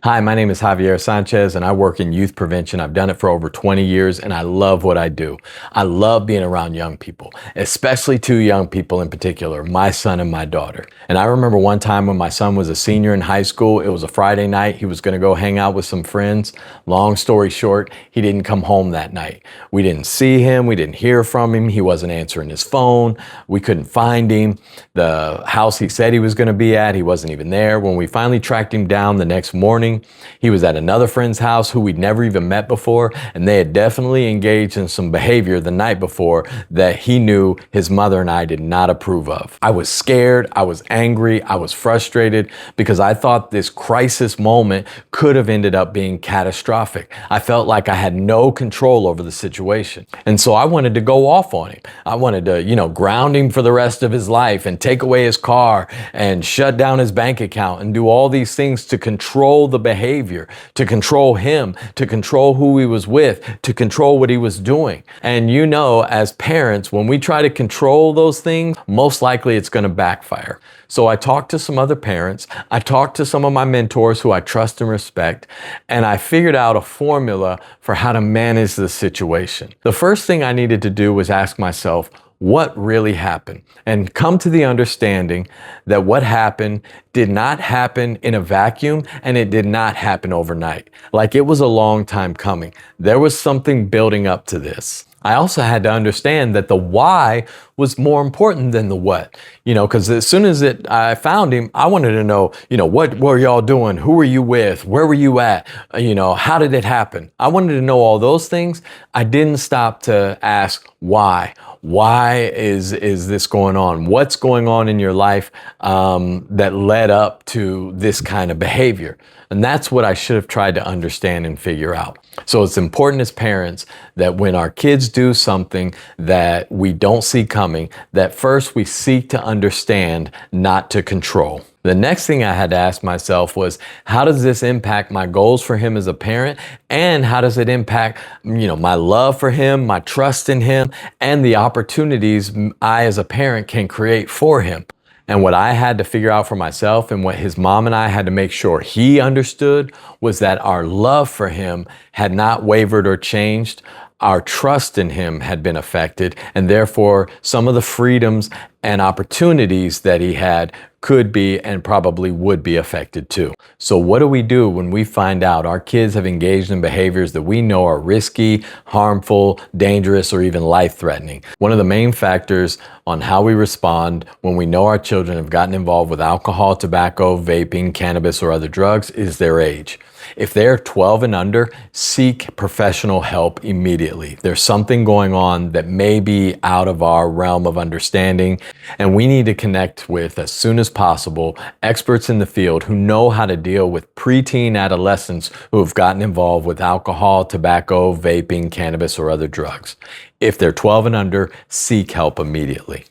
Hi, my name is Javier Sanchez and I work in youth prevention. I've done it for over 20 years and I love what I do. I love being around young people, especially two young people in particular, my son and my daughter. And I remember one time when my son was a senior in high school, it was a Friday night, he was gonna go hang out with some friends. Long story short, he didn't come home that night. We didn't see him, we didn't hear from him, he wasn't answering his phone, we couldn't find him. The house he said he was gonna be at, he wasn't even there. When we finally tracked him down the next morning, he was at another friend's house who we'd never even met before, and they had definitely engaged in some behavior the night before that he knew his mother and I did not approve of. I was scared, I was angry, I was frustrated because I thought this crisis moment could have ended up being catastrophic. I felt like I had no control over the situation. And so I wanted to go off on him. I wanted to, ground him for the rest of his life and take away his car and shut down his bank account and do all these things to control the behavior, to control him, to control who he was with, to control what he was doing. And as parents, when we try to control those things, most likely it's going to backfire. So I talked to some other parents, I talked to some of my mentors who I trust and respect, and I figured out a formula for how to manage the situation. The first thing I needed to do was ask myself, what really happened? And come to the understanding that what happened did not happen in a vacuum and it did not happen overnight. Like it was a long time coming. There was something building up to this. I also had to understand that the why was more important than the what, because as soon as I found him, I wanted to know, what were y'all doing? Who were you with? Where were you at? How did it happen? I wanted to know all those things. I didn't stop to ask why. Why is this going on? What's going on in your life that led up to this kind of behavior? And that's what I should have tried to understand and figure out. So it's important as parents that when our kids do something that we don't see coming, that first we seek to understand, not to control. The next thing I had to ask myself was, how does this impact my goals for him as a parent? And how does it impact, my love for him, my trust in him, and the opportunities I as a parent can create for him? And what I had to figure out for myself and what his mom and I had to make sure he understood was that our love for him had not wavered or changed. Our trust in him had been affected, and therefore some of the freedoms and opportunities that he had could be and probably would be affected too. So what do we do when we find out our kids have engaged in behaviors that we know are risky, harmful, dangerous, or even life-threatening? One of the main factors on how we respond when we know our children have gotten involved with alcohol, tobacco, vaping, cannabis, or other drugs is their age. If they're 12 and under, seek professional help immediately. There's something going on that may be out of our realm of understanding, and we need to connect with, as soon as possible, experts in the field who know how to deal with preteen adolescents who have gotten involved with alcohol, tobacco, vaping, cannabis, or other drugs. If they're 12 and under, seek help immediately.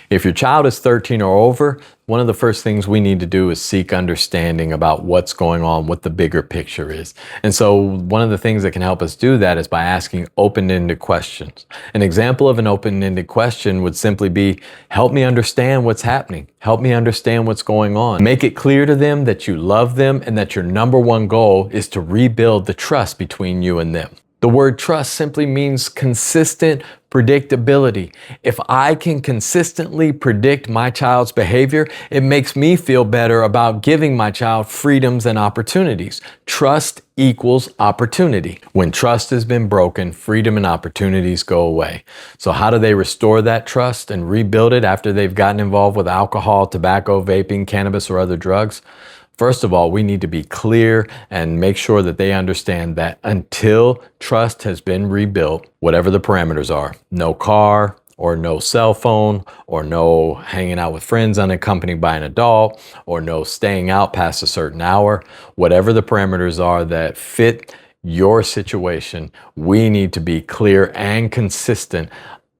If your child is 13 or over, one of the first things we need to do is seek understanding about what's going on, what the bigger picture is. And so one of the things that can help us do that is by asking open-ended questions. An example of an open-ended question would simply be, help me understand what's happening. Help me understand what's going on. Make it clear to them that you love them and that your number one goal is to rebuild the trust between you and them. The word trust simply means consistent predictability. If I can consistently predict my child's behavior, it makes me feel better about giving my child freedoms and opportunities. Trust equals opportunity. When trust has been broken, freedom and opportunities go away. So how do they restore that trust and rebuild it after they've gotten involved with alcohol, tobacco, vaping, cannabis, or other drugs? First of all, we need to be clear and make sure that they understand that until trust has been rebuilt, whatever the parameters are, no car or no cell phone or no hanging out with friends unaccompanied by an adult or no staying out past a certain hour, whatever the parameters are that fit your situation, we need to be clear and consistent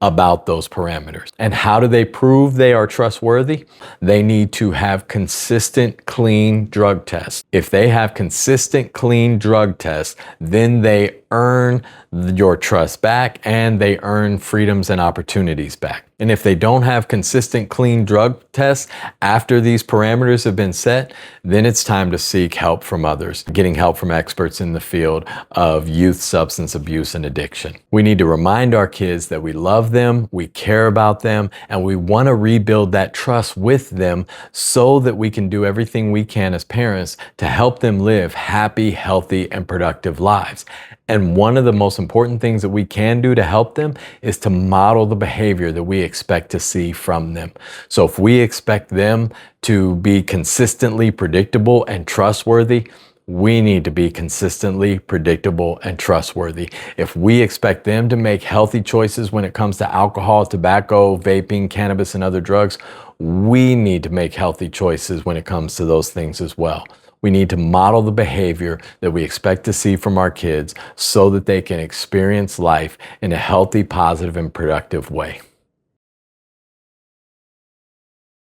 about those parameters. And how do they prove they are trustworthy? They need to have consistent, clean drug tests. If they have consistent, clean drug tests, then they earn your trust back and they earn freedoms and opportunities back. And if they don't have consistent clean drug tests after these parameters have been set, then it's time to seek help from others, getting help from experts in the field of youth substance abuse and addiction. We need to remind our kids that we love them, we care about them, and we want to rebuild that trust with them so that we can do everything we can as parents to help them live happy, healthy, and productive lives. And one of the most important things that we can do to help them is to model the behavior that we expect to see from them. So if we expect them to be consistently predictable and trustworthy, we need to be consistently predictable and trustworthy. If we expect them to make healthy choices when it comes to alcohol, tobacco, vaping, cannabis, and other drugs, we need to make healthy choices when it comes to those things as well. We need to model the behavior that we expect to see from our kids so that they can experience life in a healthy, positive, and productive way.